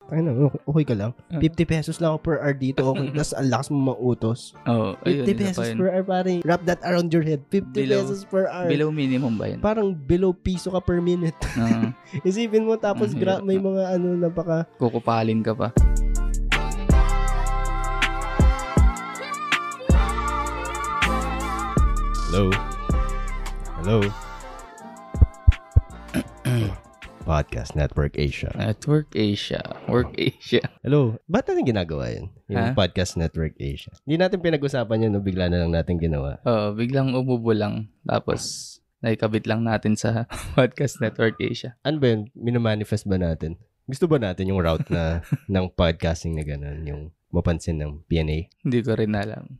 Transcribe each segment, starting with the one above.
Ano, okay ka lang? 50 pesos lang ako per hour dito, okay? Tapos ang lakas mo mautos. 50 pesos per hour, pare. Wrap that around your head. 50 pesos per hour. Below minimum ba yun? Parang below piso ka per minute. Isipin mo, tapos may mga napaka... Kukupalin ka pa. Hello. Podcast Network Asia. Work Asia. Hello. Ba't natin ginagawa yun? Yung Podcast Network Asia. Hindi natin pinag-usapan yun, no? Bigla na lang natin ginawa. Oo, biglang umubo lang. Tapos, naikabit lang natin sa Podcast Network Asia. Ano ba yun? Minamanifest ba natin? Gusto ba natin yung route na ng podcasting na gano'n? Yung mapansin ng PNA? Hindi ko rin alam.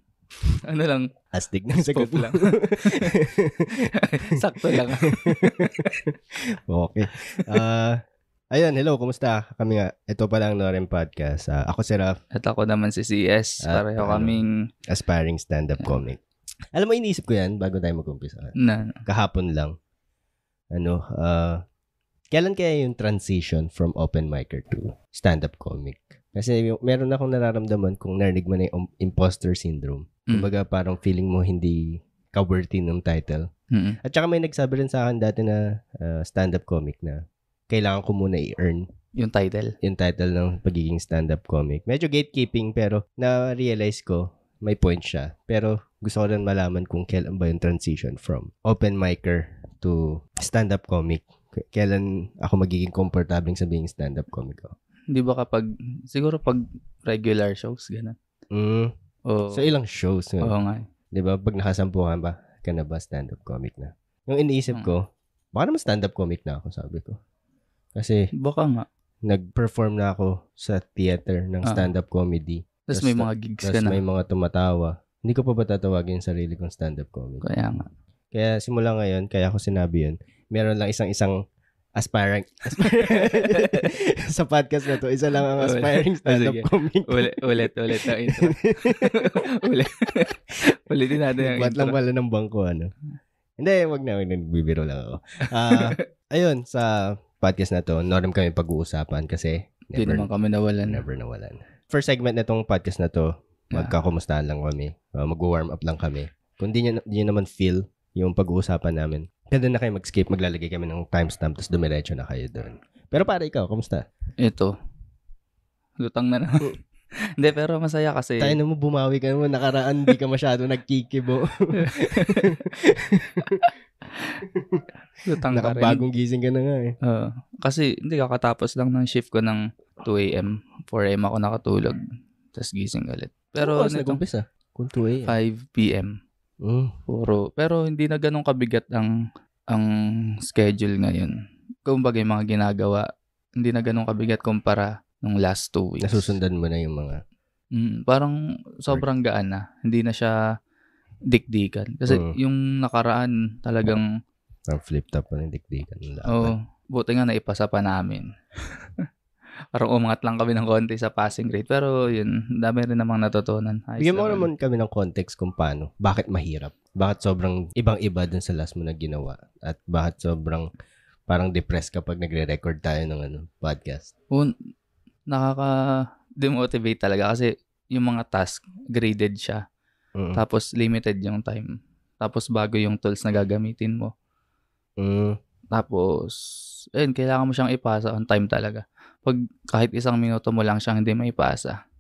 Ano lang? Astig ng sagot lang. Sakto lang. Okay. Ayun, hello, kumusta? Kami nga, ito pa lang Norem Podcast. Ako si Raf. At ako naman si CS. Pareho kaming aspiring stand-up comic. Alam mo, iniisip ko yan bago tayo mag-umpisa. Kahapon lang. Kailan kaya yung transition from open micer to stand-up comic? Kasi meron akong nararamdaman kung narinig mo na yung imposter syndrome. Kumbaga parang feeling mo hindi ka-worthy ng title. At saka may nagsabi rin sa akin dati na stand-up comic na kailangan ko muna i-earn yung title ng pagiging stand-up comic. Medyo gatekeeping pero na-realize ko may point siya. Pero gusto ko rin malaman kung kailan ba yung transition from open micer to stand-up comic. Kailan ako magiging comfortable sa being stand-up comic ko. Di ba siguro pag regular shows, gano'n? So, ilang shows? Oo nga. Di ba? Pag nakasampuhan ba, ka na ba stand-up comic na? Yung iniisip ko, baka naman stand-up comic na ako, sabi ko. Kasi, baka nga. Nag-perform na ako sa theater ng stand-up comedy. Tapos may mga gigs ka na. Tapos may mga tumatawa. Hindi ko pa ba tatawagin yung sarili kong stand-up comic? Kaya nga. Kaya simula ngayon, kaya ako sinabi yun, meron lang isang aspiring sa podcast na to, isa lang ang aspiring stand-up comic. Ulit ang intro. Ulitin natin ang intro. Ba't lang pala ng bangko, Hindi, wag na, nagbibiro lang ako. Ayun, sa podcast na to, norm kami pag-uusapan kasi hindi naman kami nawalan. Never nawalan. First segment na tong podcast na to, magkakumustahan lang kami. Mag-warm up lang kami. Kung di nyo naman feel yung pag-uusapan namin, kaya na kayo mag-skip, maglalagay kami ng timestamp, tapos dumiretso na kayo doon. Pero para ikaw, kamusta? Ito. Lutang na naman. Hindi, pero masaya kasi. Tayo na mo, bumawi ka naman. Nakaraan, di ka masyado nagkikibo. Lutang ka rin. Nakabagong gising ka na nga eh. Kasi hindi, kakatapos lang ng shift ko ng 2 a.m. 4 a.m. ako nakatulog. Tapos gising ulit. Pero nag-umpisa? Kung 2 a.m. 5 p.m. Pero hindi na ganun kabigat ang schedule ngayon. Kumbaga yung mga ginagawa, hindi na ganun kabigat kumpara nung last 2 weeks. Nasusundan mo na yung mga... parang sobrang gaan na. Hindi na siya dikdikan. Kasi yung nakaraan talagang... Parang flip-top pa ng dikdikan. Buti nga naipasa pa namin. Parang umangat lang kami ng konti sa passing grade. Pero yun, dami rin namang natutunan. Bigyan mo naman kami ng context kung paano. Bakit mahirap? Bakit sobrang ibang-iba dun sa last mo na ginawa? At bakit sobrang parang depressed kapag nagre-record tayo ng podcast? Nakaka-demotivate talaga kasi yung mga task, graded siya. Tapos limited yung time. Tapos bago yung tools na gagamitin mo. Tapos, kailangan mo siyang ipasa on time talaga. Pag kahit 1 minuto mo lang siyang hindi maipasa,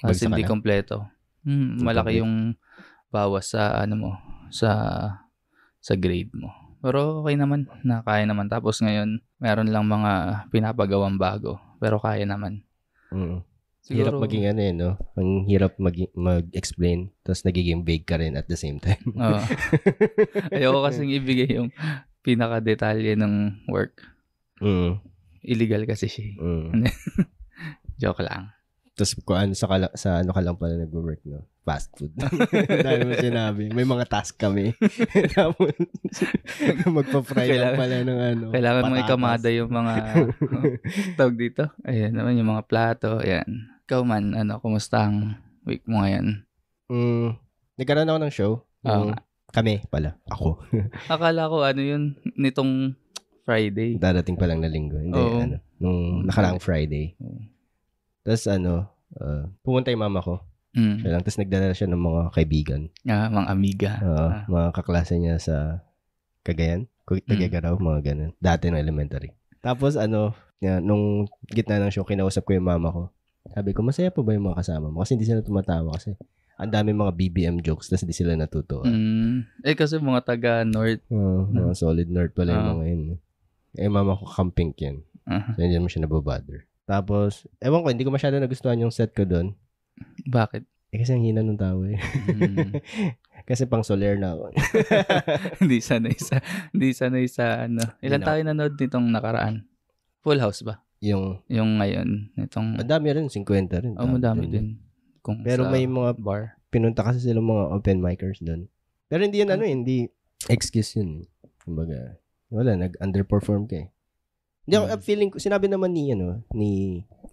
kasi hindi kompleto. Malaki yung bawas sa sa grade mo. Pero okay naman, kaya naman. Tapos ngayon, meron lang mga pinapagawang bago, pero kaya naman. Siguro, hirap maging no? Ang hirap mag-explain, tapos nagiging vague ka rin at the same time. Ayoko kasing ibigay yung pinaka-detalye ng work. Illegal kasi siya. Joke lang. Tapos kung sa ano ka lang pala nag-work, no? Fast food. Dahil mo sinabi, may mga task kami. Tapos, magpa-fry lang pala ng kailangan mo ikamada yung mga tawag dito. Ayan naman, yung mga plato. Ayan. Ikaw man, kumusta ang week mo ngayon? Nagkaroon ako ng show. Kami pala. Ako. Akala ko yun, nitong Friday. Dadating pa lang na linggo. Hindi, nung nakaraang Friday. Tapos pumunta yung mama ko. Siya lang. Tapos nagdala siya ng mga kaibigan. Mga amiga. Mga kaklase niya sa Cagayan. Tagagaraw, mga ganun. Dati ng elementary. Tapos nung gitna ng show, kinausap ko yung mama ko. Sabi ko, masaya pa ba yung mga kasama mo? Kasi hindi sila tumatawa kasi ang dami mga BBM jokes tapos hindi sila natutuwa. Kasi mga taga-North. Mga solid North pala yung mga yun. Mama ko camping yan. So, hindi naman siya nababother. Tapos, ewan ko, hindi ko masyado nagustuhan yung set ko doon. Bakit? Kasi ang hina ng tao eh. Kasi pang soler na ako. Hindi sanay sa Ilan tayo nanood nitong nakaraan? Full house ba? Yung ngayon. Madami rin, 50 rin. Madami din. Pero may mga bar. Pinunta kasi sila mga open micers doon. Pero hindi yun hindi excuse yun. Kumbaga, wala, nag-underperform ka eh. Hindi ako, feeling ko, sinabi naman ni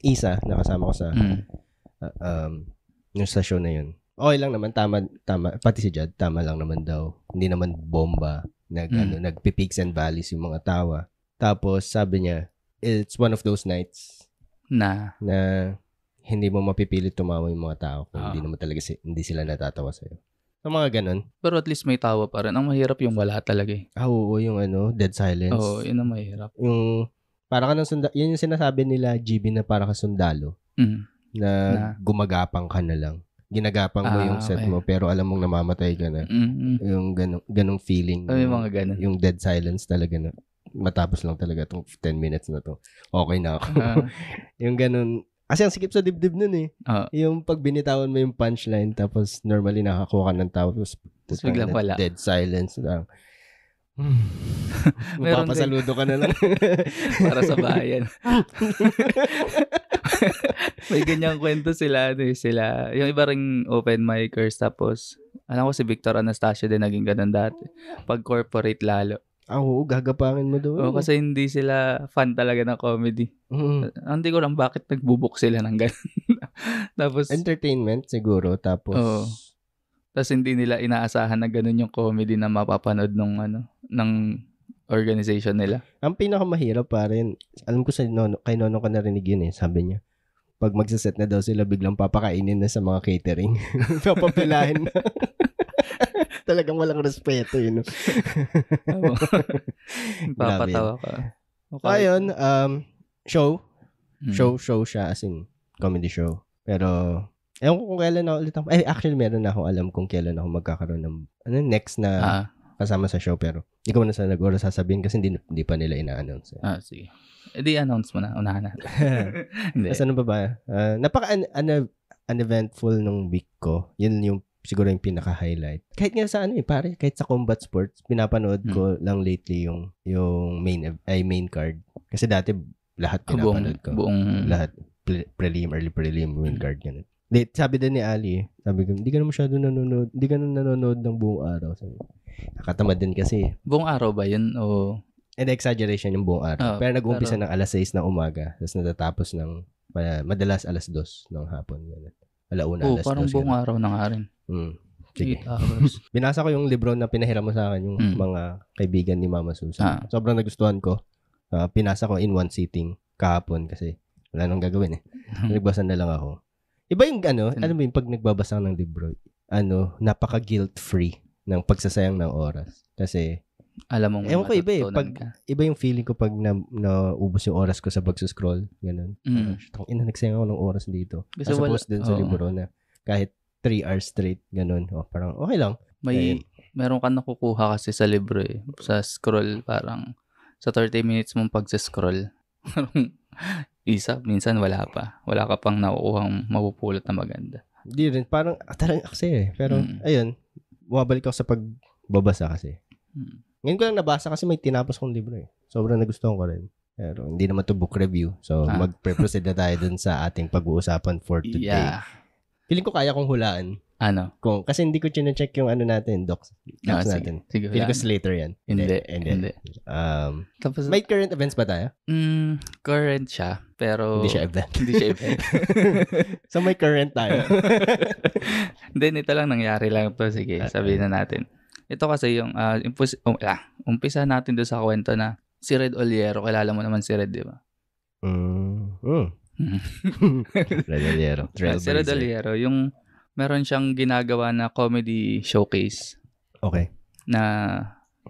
Isa, nakasama ko sa yung sa show na yun. Okay lang naman, tama, pati si Jad, tama lang naman daw. Hindi naman bomba, nagpi-peaks and valleys yung mga tawa. Tapos, sabi niya, it's one of those nights na hindi mo mapipilit tumawa yung mga tao kung hindi naman talaga hindi sila natatawa sa'yo. So, mga ganun. Pero at least may tawa pa rin. Ang mahirap yung wala talaga eh. Oo, yung dead silence. Oo, yun ang mahirap. Yung, para ka ng yun yung sinasabi nila, GB, na para ka sundalo. Na gumagapang ka na lang. Ginagapang mo yung set mo, pero alam mong namamatay ka na. Yung ganong feeling. Yung mga ganun. Yung dead silence talaga na. Matapos lang talaga itong 10 minutes na to. Okay na ako. Yung ganun. Kasi ang sikip sa dibdib nun eh. Yung pag binitawan mo yung punchline, tapos normally nakakuha ka ng tao, tapos biglang wala. Dead silence lang. Mapapasaludo ka na lang. Para sa bayan. May ganyang kwento sila. Yung iba ring open micers, tapos alam ko si Victor Anastasio din naging ganun dati. Pag corporate lalo. Oo, gagapangin mo doon. Kasi hindi sila fan talaga ng comedy. Hindi ko lang bakit nagbubuk sila ng ganun. Tapos entertainment siguro, tapos hindi nila inaasahan na ganun yung comedy na mapapanood ng organization nila. Ang pinakamahirap pa rin, alam ko kay Nono ko narinig yun eh, sabi niya, pag magsaset na daw sila, biglang papakainin na sa mga catering. Papapilahin na. Talagang walang respeto yun. Papatawa ka. Okay. Ayun, show siya, as in comedy show. Pero ewan ko kung kailan ako ulit actually meron na akong alam kung kailan ako magkakaroon ng next na kasama sa show, pero hindi ko na sa nag-oras sasabihin kasi hindi pa nila ina-announce. Sige. Di-announce mo na, unahan na. Kasi ano ba? Uneventful nung week ko. Yun yung siguro yung pinaka-highlight. Kahit nga sa pare, kahit sa combat sports, pinapanood ko lang lately yung main card. Kasi dati lahat pinapanood ko. Lahat early prelim, main card ganun. Sabi din ni Ali, sabi ko, hindi ka na masyado nanonood, hindi ka na nanonood ng buong araw. Sabi, nakatamad din kasi. Buong araw ba yun? O and exaggeration yung buong araw. Pero nag-uumpisa ng alas 6 ng umaga, tapos natatapos ng madalas alas 2 ng hapon. Ganun. Alauna, alas 2. Parang buong araw na nga rin. Sige. Binasa ko yung libro na pinahiram mo sa akin, yung mga kaibigan ni Mama Susan. Sobrang nagustuhan ko. Pinasa ko in one sitting kahapon kasi wala nang gagawin eh. Nagbasa na lang ako. Iba yung alam mo yung pag nagbabasa ng libro, napaka guilt-free ng pagsasayang ng oras. Kasi alam mong ewan ko iba yung feeling ko pag naubos yung oras ko sa pagsuscroll, ganun. Nagsayang ako ng oras dito. As opposed dun sa libro na kahit 3 hours straight, ganun. Parang okay lang. Meron ka nakukuha kasi sa libro eh. Sa scroll, parang sa 30 minutes mong pagsascroll, minsan wala pa. Wala ka pang nakukuhang mapupulot na maganda. Hindi rin. Parang, tarang kasi eh. Pero, ayun, bumabalik ako sa pagbabasa kasi. Ngayon ko lang nabasa kasi may tinapos kong libro eh. Sobrang nagustuhan ko rin. Pero hindi naman to book review. So, mag-proceed na tayo dun sa ating pag-uusapan for today. Yeah. Feeling ko kaya kong hulaan. Kasi hindi ko chine-check yung natin, docs natin. Sige, feeling ko later yan. Hindi. Tapos, may current events ba tayo? Current siya, pero hindi siya event. So, may current tayo. Hindi, ito lang nangyari lang to. Sige, sabihin na natin. Ito kasi yung umpisa natin doon sa kwento na si Red Oliero. Kilala mo naman si Red, di ba? Redaliero. Si Redaliero, yung meron siyang ginagawa na comedy showcase. Okay. Na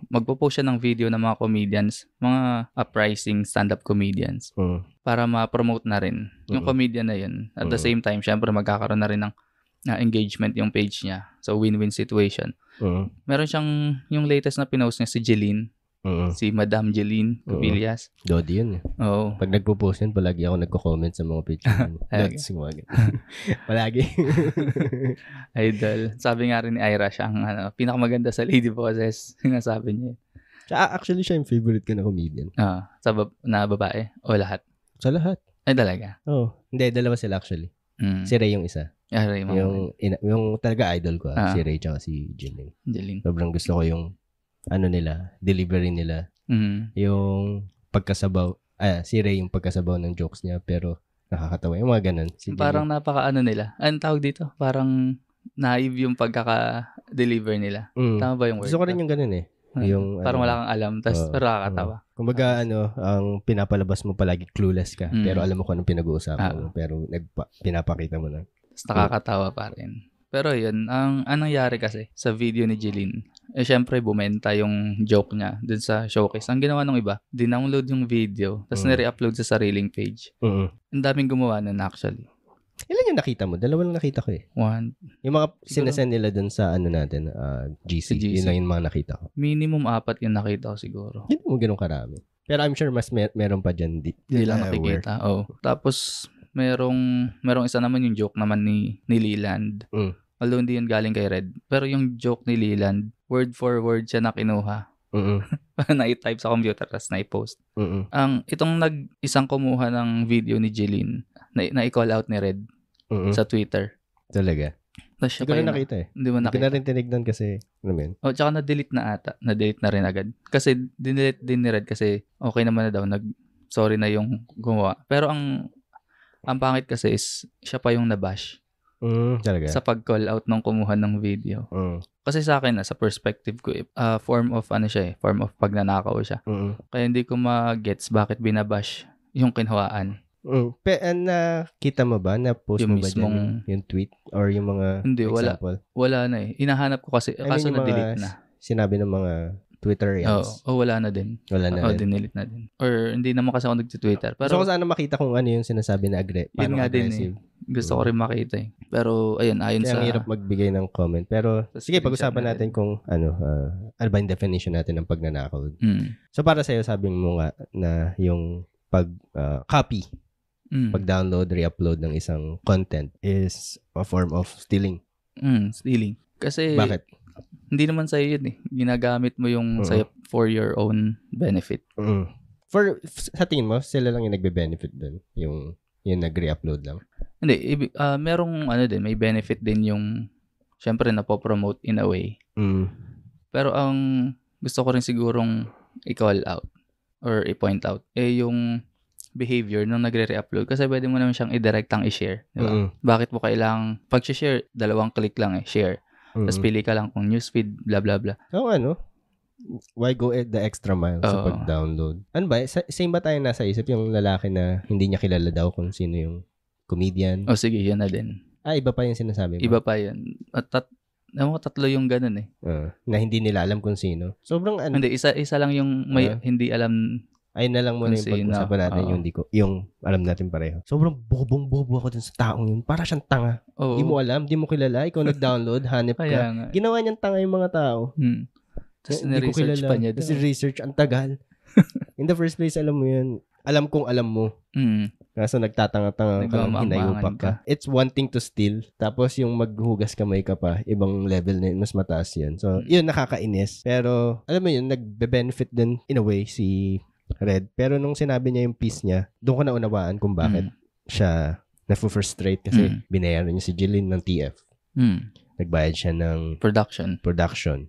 magpo-post siya ng video ng mga comedians, mga uprising stand-up comedians para ma-promote na rin yung comedian na yun. At the same time, syempre magkakaroon na rin ng engagement yung page niya. So, win-win situation. Meron siyang, yung latest na pinost niya si Jeline. Si Madam Jeline Cabillas. Dodi yun eh. Oo. Pag nagpo-post yun, palagi ako nagko-comment sa mga page yun. Dodi singwag. Palagi. Idol. Sabi nga rin ni Ira, siya ang pinakamaganda sa Lady Bosses. Sinasabi niya. Actually, siya yung favorite ko na comedian. Na babae? O lahat? Sa lahat. Ay, talaga? Hindi, dalawa sila actually. Si Ray yung isa. Ray, yung talaga idol ko. Si Ray tsaka si Jeline. Sobrang gusto ko yung nila, delivery nila. Yung pagkasabaw, si Ray yung pagkasabaw ng jokes niya, pero nakakatawa. Yung mga ganun. Parang napaka nila. Anong tawag dito? Parang naive yung pagkaka-deliver nila. Tama ba yung word? Gusto ko rin yung ganun eh. Yung, parang wala kang alam, pero nakakatawa. Kumbaga, ang pinapalabas mo palagi clueless ka, pero alam mo kung anong pinag-uusapan mo, pero pinapakita mo na. Tapos nakakatawa pa rin. Pero yun, ang nangyari kasi sa video ni Jeline, syempre bumenta yung joke niya dun sa showcase. Ang ginawa ng iba, dinownload yung video, tapos nire-upload sa sariling page. Ang daming gumawa nun actually. Ilan yung nakita mo? Dalawa lang nakita ko eh. One. Yung mga sinasend nila dun sa natin, GC. Yun lang yung mga nakita ko. Minimum 4 yung nakita ko siguro. Hindi mo ganun karami. Pero I'm sure mas meron pa dyan. Di lang nakikita. Tapos, merong isa naman yung joke naman ni Leland. Although hindi yun galing kay Red. Pero yung joke ni Leland, word for word siya na kinuha. Na-type sa computer, tapos na-post. Itong isang kumuha ng video ni Jeline, na-i-call out ni Red sa Twitter. Talaga? Hindi ko na nakita eh. Hindi mo nakita. Hindi ko na rin tinignan kasi, tsaka na-delete na ata. Na-delete na rin agad. Kasi, dinelete din ni Red kasi okay naman na daw. Sorry na yung gumawa. Pero ang pangit kasi is, siya pa yung nabash. Talaga? Sa pag-call out nung kumuha ng video. Kasi sa akin, sa perspective ko, form of pagnanakaw siya. Kaya hindi ko ma-gets bakit binabash yung kinuhaan. Nakita mo ba? Na-post yung mo ba dyan yung tweet? Or yung mga example? Wala na eh. Hinahanap ko kasi, kaso na-delete na. Sinabi ng mga Twitterians. Wala na din. Wala na rin. Dinelete na din. Or hindi naman kasi ako nag-Twitter. Pero gusto ko sana makita kung ano yung sinasabi na yun nga din eh. Gusto ko rin makita eh. Pero ayun, ayon sa... Kaya ang hirap magbigay ng comment. Pero sige, pag-usapan natin kung ano ba yung definition natin ng pagnanakaw. So para sa'yo, sabi mo nga na yung pag-copy, pag-download, re-upload ng isang content is a form of stealing. Stealing. Kasi... Bakit? Hindi naman sa'yo yun eh. Ginagamit mo yung sa'yo for your own benefit. Sa tingin mo, sila lang yung nagbe-benefit dun? Yung nag-re-upload lang? Hindi. Merong may benefit din yung syempre napopromote in a way. Pero ang gusto ko rin sigurong i-call out or i-point out yung behavior nung nagre-re-upload. Kasi pwede mo naman siyang i-directang i-share. Diba? Bakit mo kailangang pag-share, 2 click lang share. Tapos pili ka lang kung newsfeed, blah, blah, blah. So, why go the extra mile sa pag-download? Ano ba? Same ba tayo nasa isip yung lalaki na hindi niya kilala daw kung sino yung comedian? Sige, yun na din. Iba pa yung sinasabi mo? Iba pa yun. Tatlo yung ganun eh. Na hindi nila alam kung sino. Sobrang Hindi, isa lang yung may hindi alam. Ayun na lang muna yung pag-usapan natin yung alam natin pareho. Sobrang bobo ako dun sa taong yun. Para siyang tanga. Di mo alam, di mo kilala. Ikaw nag-download, hanip ka. Ginawa niyang tanga yung mga tao. Tapos na-research pa niya. Tapos research, ang tagal. In the first place, alam mo yun. Alam kong alam mo. Kaso nagtatanga-tanga ka lang, hinayupak ka. It's one thing to steal. Tapos yung maghugas kamay ka pa, ibang level na yun, mas mataas yun. So, yun, nakakainis. Pero, alam mo yun, nagbe-benefit din in a way si Red. Pero nung sinabi niya yung piece niya, doon ko na unawaan kung bakit siya na-frustrate kasi binayaran niya si Jeline ng TF. Nagbayad siya ng production.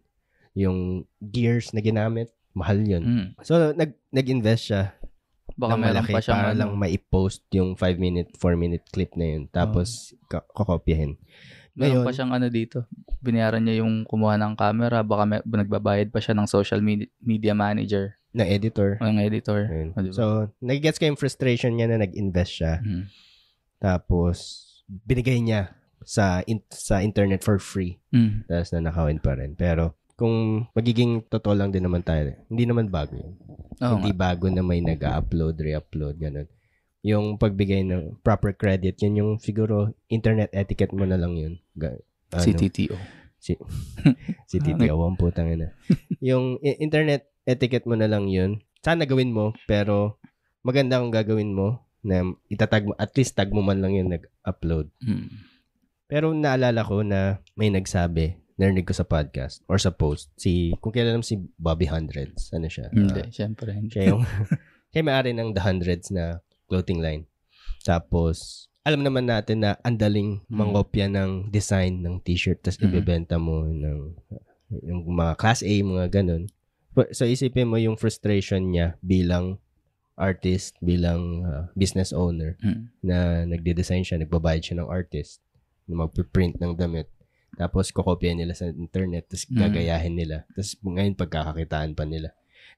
Yung gears na ginamit, mahal yun. So, nag-invest siya. Baka malaki pa para lang mai-post yung 5-minute, 4-minute clip na yun. Tapos, kokopyahin. Meron pa siyang dito. Binayaran niya yung kumuha ng camera. Baka nagbabayad pa siya ng social media manager. Ng editor. Ng editor. So, nag-gets ko yung frustration niya na nag-invest siya. Tapos, binigay niya sa internet for free. Tapos nanakawin pa rin. Pero, kung magiging totoo lang din naman tayo, hindi naman bago yun. Hindi bago na may nag-upload, re-upload, ganun. Yung pagbigay ng proper credit, yun yung siguro internet etiquette mo na lang yun. Si TTO. Si TTO, ang putang ina. Yung internet etiquette mo na lang yun. Sana gawin mo, pero maganda kung gagawin mo na itatag mo, at least tag mo man lang yung nag-upload. Pero naalala ko na may nagsabi, narinig ko sa podcast or sa post, kung kilala mo si Bobby Hundreds, ano siya? Hindi, syempre. Siya may-ari ng The Hundreds na clothing line. Tapos, alam naman natin na andaling mangopya ng design ng t-shirt tapos ibebenta mo yung mga class A, mga ganun. So, isipin mo yung frustration niya bilang artist, bilang business owner na nagde-design siya, nagbabayad siya ng artist na magpiprint ng damit. Tapos, kokopya nila sa internet tapos gagayahin nila. Tapos, ngayon pagkakakitaan pa nila.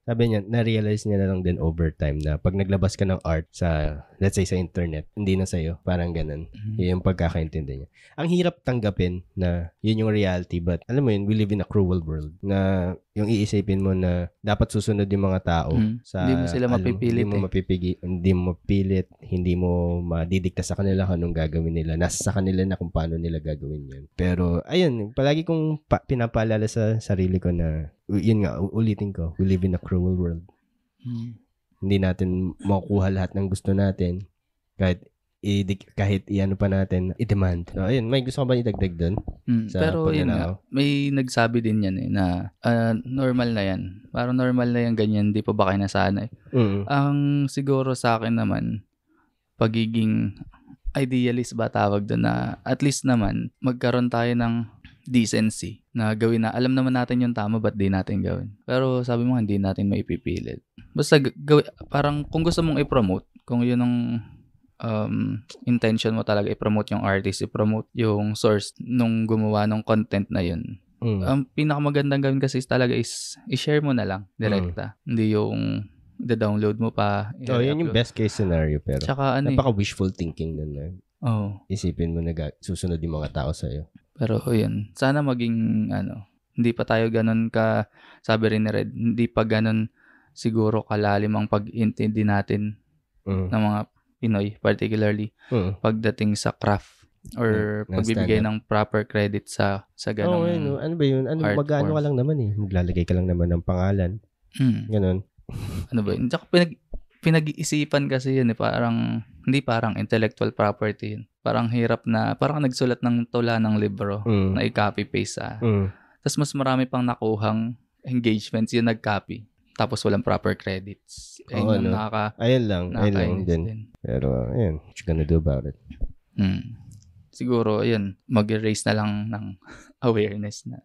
Sabi niya, na-realize niya na lang din over time na pag naglabas ka ng art sa, let's say sa internet, hindi na sa'yo. Parang ganun. Yun yung pagkakaintindi niya. Ang hirap tanggapin na yun yung reality, but alam mo yun, we live in a cruel world na yung iisipin mo na dapat susunod yung mga tao sa... Hindi mo sila mapipilit. Hindi mo mapilit, hindi mo madidikta sa kanila kung anong gagawin nila. Nasa sa kanila na kung paano nila gagawin yun. Pero, ayun, palagi kong pinapaalala sa sarili ko na yun nga, ulitin ko, we live in a cruel world. Hindi natin makukuha lahat ng gusto natin kahit iano pa natin, i-demand. So, ayun, may gusto ko ba idagdag doon? Pero yun nga, may nagsabi din yan na normal na yan. Parang normal na yan ganyan, di pa ba kayo nasanay? Ang siguro sa akin naman, pagiging idealist ba tawag doon na at least naman, magkaroon tayo ng decency na gawin na alam naman natin yung tama, ba't di natin gawin? Pero sabi mo, hindi natin maipipilit. Basta parang kung gusto mong i-promote, kung yun ang intention mo talaga, i-promote yung artist, i-promote yung source nung gumawa ng content na yun. Ang pinakamagandang gawin kasi talaga is i-share mo na lang direkta. Hindi yung download mo pa. Yun yung best case scenario, pero tsaka, napaka wishful thinking nun na isipin mo na susunod yung mga tao sa'yo. Pero yun, sana maging hindi pa tayo ganun ka, sabi rin ni Red, hindi pa ganun siguro kalalim ang pag-intindi natin ng mga Pinoy, particularly pagdating sa craft or pagbibigay ng proper credit sa ganung ano ba yun? Mag-ano ka lang naman maglalagay ka lang naman ng pangalan. Ganun. Ano ba yun? Tsaka pinag-iisipan kasi yun parang intellectual property yun. Parang hirap na, parang nagsulat ng tula ng libro na i-copy-paste Tapos mas marami pang nakuhang engagements yung nag-copy. Tapos walang proper credits. Ayun lang din. Pero, ayun, what you gonna do about it? Siguro, ayun, mag-erase na lang ng awareness na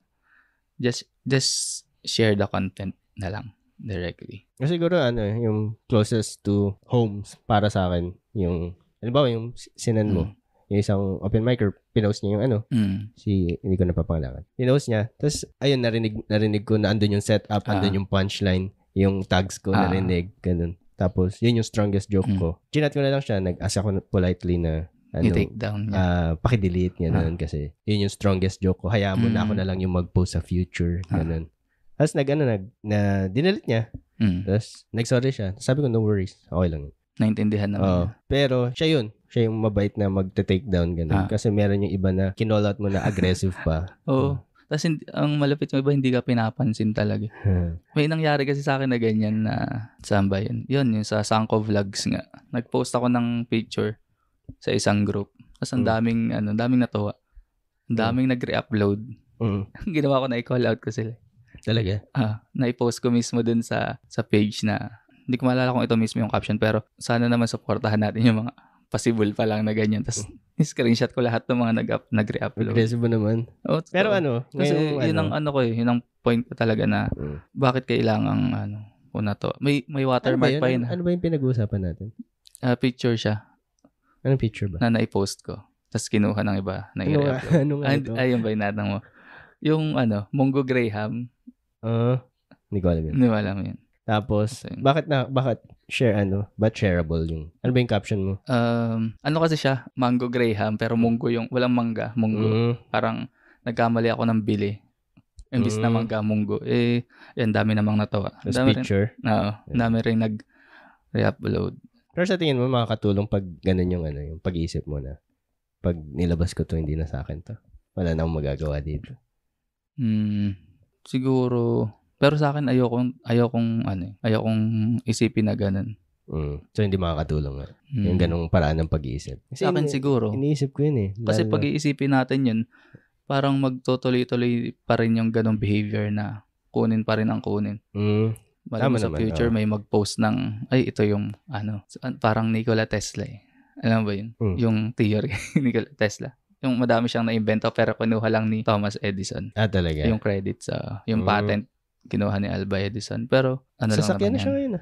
just share the content na lang directly. Siguro, yung closest to homes para sa akin, yung, halimbawa, yung sinan mo, yung isang open micer, pinost niya yung hindi ko napapangalangan. Pinost niya, tapos, ayun, narinig ko na andun yung setup, andun yung punchline, yung tags ko narinig, ganun. Tapos, yun yung strongest joke ko. Chinat ko na lang siya, nag-ask ako politely na, i-take down niya. Pakidelete niya, ganun, kasi yun yung strongest joke ko. Hayaan mo na ako na lang yung mag-post sa future, ganun. Tapos, dinelete niya. Tapos, nag-sorry siya. Sabi ko, no worries. Okay lang. Naintindihan naman. Pero, siya yung mabait na mag-take down, ganun. Kasi meron yung iba na kinall-out mo na aggressive pa. Oo. Tapos, ang malapit yung iba, hindi ka pinapansin talaga. May nangyari kasi sa akin na ganyan na, saan ba yun? Yun, yung sa Sangko Vlogs nga. Nag-post ako ng picture sa isang group. Tapos, ang daming natuwa. Ang daming nag-re-upload. Ginawa ko na i-call out ko sila. Talaga? Na-post ko mismo dun sa page na, hindi ko maalala kung ito mismo yung caption, pero sana naman supportahan natin yung mga possible pa lang na ganyan. Tapos, screenshot ko lahat ng mga nag-re-upload. Aggressive naman. Pero kasi yun ang yun ang point ko talaga na bakit kailangang una to. May watermark pa yun. Ano ba yung pinag-uusapan natin? Picture siya. Anong picture ba? Na na-post ko. Tapos kinuha ng iba na i-upload. Ayun ba yung natang mo? Yung Mongo Graham. Hindi ko alam yun. Hindi mo alam yun. Tapos, bakit share ba't shareable yung, ano ba yung caption mo? Ano kasi siya, Mango Graham, pero munggo yung, walang mangga, munggo. Parang, nagkamali ako ng bili. Imbis na mangga, munggo. Yan, dami namang natawa. Dami picture? Dami rin nag-re-upload. Pero sa tingin mo, makakatulong pag ganun yung, yung pag-iisip mo na, pag nilabas ko to, hindi na sa akin to. Wala na akong magagawa dito. Siguro, pero sa akin, ayokong isipin na ganun. So, hindi makakatulong nga. Yung ganung paraan ng pag-iisip. Kasi sa akin siguro. Iniisip ko yun eh. Kasi pag iisipin natin yun, parang magtutuloy-tuloy pa rin yung ganung behavior na kunin pa rin ang kunin. Malamang sa future, may mag-post ng, ito yung, parang Nikola Tesla eh. Alam ba yun? Yung theory, Nikola Tesla. Yung madami siyang na-invento pero kinuha lang ni Thomas Edison. Talaga? Yung credit sa, yung patent, kinuha ni Alva Edison. Pero, sasakyan na siya ngayon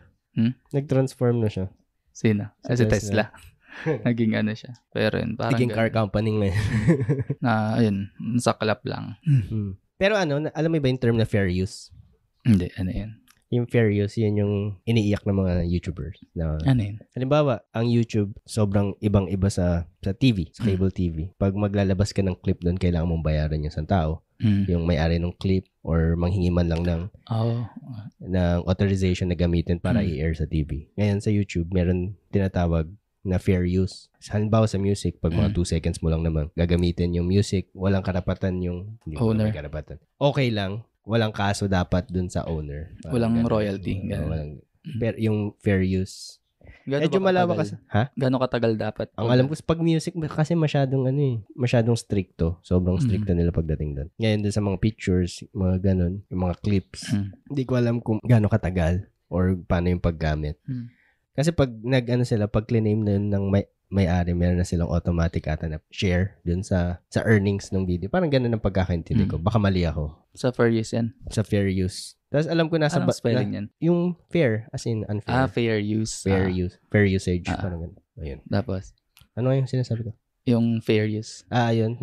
Nag-transform na siya. Sino? Si Tesla. Naging siya. Pero yun, parang naging car company ngayon. ayun, saklap lang. Pero alam mo ba yung term na fair use? Hindi, yan? Yung fair use, yun yung iniiyak ng mga YouTubers. Ano yun? Halimbawa, ang YouTube, sobrang ibang-iba sa TV, sa cable TV. Pag maglalabas ka ng clip doon, kailangan mong bayaran yung isang tao. Yung may-ari ng clip or manghingi man lang ng authorization na gamitin para i-air sa TV. Ngayon sa YouTube, meron tinatawag na fair use. Halimbawa sa music, pag mga 2 seconds mo lang naman gagamitin yung music, walang karapatan yung owner. Karapatan. Okay lang. Walang kaso dapat dun sa owner. Walang royalty. Yung fair use. Medyo malawak kasi. Gano'ng katagal dapat? Ang alam ko, pag music kasi masyadong stricto. Sobrang stricto nila pagdating doon. Ngayon dun sa mga pictures, mga ganun, yung mga clips, hindi ko alam kung gano'ng katagal or paano yung paggamit. Kasi pag pag claim na yun ng may-ari, meron na silang automatic na share dun sa earnings ng video. Parang ganun ang pagkakaintindi ko. Baka mali ako. Sa fair use yan? Sa fair use. Tapos alam ko nasa... Anong spelling yan? Yung fair, as in unfair. Fair use. Fair use. Fair usage. Parang ganun. Ayun. Tapos? Ano yung sinasabi ko? Yung fair use. Ayun.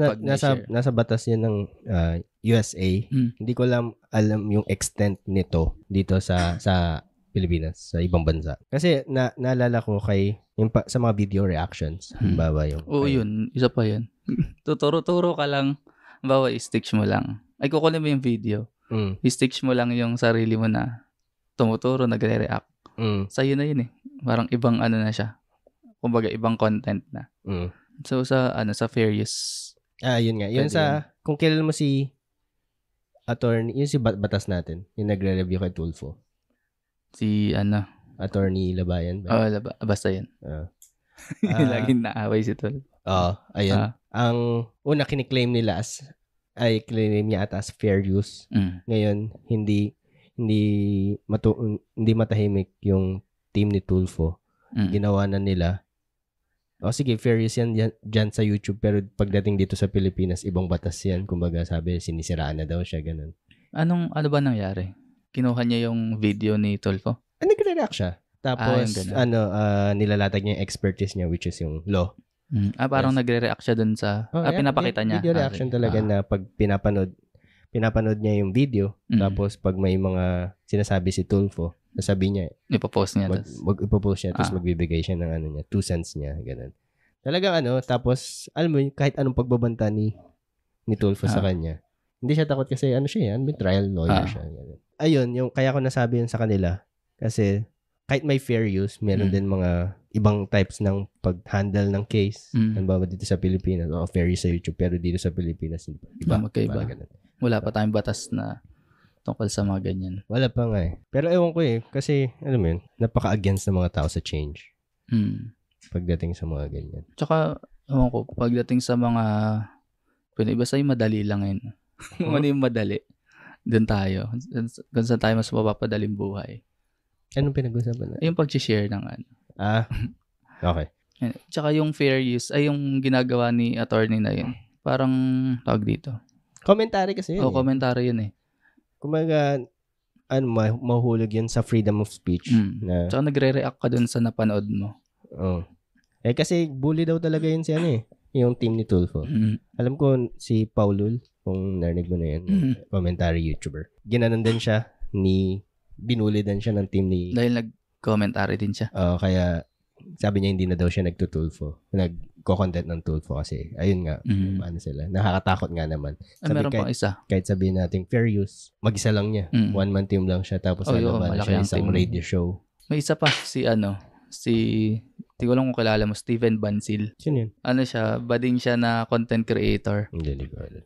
Nasa batas yun ng USA. Hindi ko alam yung extent nito dito sa Pilipinas, sa ibang bansa. Kasi naalala ko sa mga video reactions. Halimbawa yung... yun. Isa pa yun. Tuturo-turo ka lang. Halimbawa, i-stitch mo lang. Kukunin mo yung video. I-stitch mo lang yung sarili mo na tumuturo, nagre-react. Sa'yo na yun eh. Parang ibang na siya. Kumbaga, ibang content na. So, sa fair use. Yun nga. Yun kung kilala mo si attorney, yun si batas natin. Yung nagre-review kay Tulfo. Si Attorney Labayan ba? Basta yan. Laging naaway si Tol. Ayun. Ang una kiniklaim nila claim niya as fair use. Ngayon, hindi matahimik yung team ni Tulfo. Ginawa na nila. Sige, fair use yan dyan sa YouTube, pero pagdating dito sa Pilipinas, ibang batas yan. Kumbaga sabi, sinisiraan na daw siya, ganun. Ano ba nangyari? Kinuha niya yung video ni Tulfo? Nagre-react siya. Tapos, nilalatag niya yung expertise niya, which is yung law. Parang nagre-react siya dun sa... pinapakita niya. Video reaction talaga na pag pinapanood niya yung video, tapos pag may mga sinasabi si Tulfo, sasabi niya, ipopost niya. Ipopost niya, tapos magbibigay siya ng 2 cents niya, ganun. Talagang tapos, alam mo, kahit anong pagbabanta ni Tulfo sa kanya, hindi siya takot kasi siya, trial lawyer siya. Ganun. Ayun, kaya ko nasabi yun sa kanila, kasi kahit may fair use, meron din mga ibang types ng pag-handle ng case. Halimbawa dito sa Pilipinas, fair use sa YouTube, pero dito sa Pilipinas, iba. Magkaiba. Wala pa tayong batas na tungkol sa mga ganyan. Wala pa nga eh. Pero ewan ko kasi, alam mo yun, napaka-against ng mga tao sa change. Pagdating sa mga ganyan. Tsaka, ewan ko, pagdating sa mga, basta yung madali lang yun. Ano yung madali? Doon tayo. Doon saan tayo mas mapapadaling buhay. Anong pinag-usapan na? Yung pag-share ng Okay. Tsaka yung fair use, ay yung ginagawa ni attorney na yun. Parang, tawag dito. Commentary kasi yun. Commentary yun eh. Kumaga, mahulog yun sa freedom of speech. Tsaka nagre-react ka dun sa napanood mo. Kasi bully daw talaga yun si yung team ni Tulfo. Alam ko si Paulul, kung narinig mo na yun, commentary YouTuber. Ginanon din siya ni binulidan siya ng team ni... Dahil nag-commentary din siya. Kaya sabi niya hindi na daw siya nagtutulfo. Nag-content ng Tulfo kasi ayun nga, ano sila. Nakakatakot nga naman. Meron pang isa. Kahit sabihin natin fair use, mag-isa lang niya. One-man team lang siya tapos nalaban siya isang radio show. May isa pa hindi ko lang kung kilala mo, Steven Bansil. Sino yun? Ano siya, bading siya na content creator. Hindi ko alam.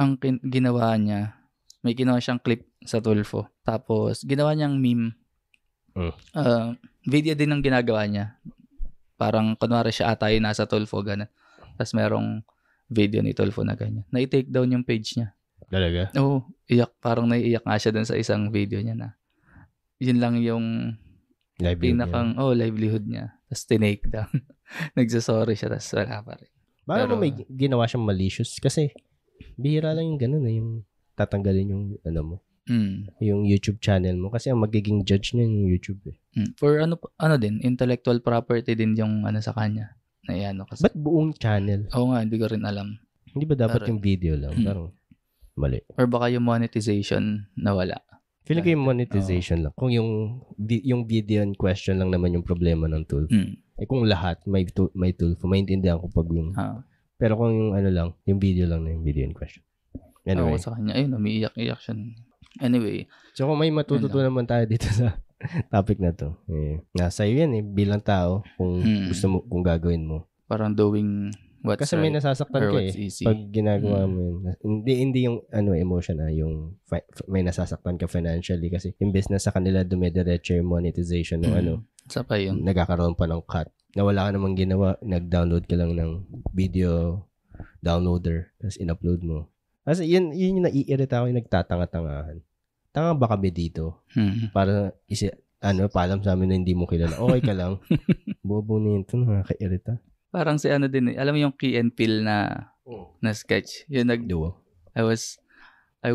Ang ginawa niya, may ginawa siyang clip sa Tulfo. Tapos, ginawa niyang meme. Video din ang ginagawa niya. Parang, kunwari siya ata yung nasa Tulfo, gano'n. Tapos, merong video ni Tulfo na ganyan. Na-take down yung page niya. Talaga? Oo, iyak. Parang naiiyak nga siya dun sa isang video niya na yun lang yung livelihood niya. Tapos tinake down. Nagsasorry siya, tapos wala pa rin. Baka may ginawa siyang malicious kasi bihira lang yung gano'n yung tatanggalin yung mo. Yung YouTube channel mo kasi ang magiging judge niya yung YouTube eh. For din, intellectual property din yung sa kanya. Na kasi. Ba't buong channel? Oo nga, hindi ko rin alam. Hindi ba dapat yung video lang? Parang mali. Or baka yung monetization nawala. Feeling ko yung monetization lang. Kung yung video in question lang naman yung problema ng Tulfo. Kung lahat may Tulfo, maintindihan ko pag yung... Pero kung yung lang, yung video lang na yung video in question. Anyway. Sa kanya, ayun, umiiyak-iyak siya. Anyway. So kung may matututunan naman tayo dito sa topic na to, nasa iyo yan bilang tao kung gusto mo, kung gagawin mo. Parang doing what's kasi may nasasaktan ka pag ginagawa mo yun. Hindi yung emotion yung may nasasaktan ka financially kasi imbes na sa kanila dumediretso yung monetization ng sa pa yun. Nagkakaroon pa ng cut. Na wala ka namang ginawa, nag-download ka lang ng video downloader tapos in-upload mo. Kasi yun yung naiirita ako yung nagtatanga-tangahan. Tanga ba kami dito? Para paalam sa amin na hindi mo kilala. Okay ka lang. Bobo nito, nakakairita. Parang si din alam mo yung Key and Peele na sketch. Yung I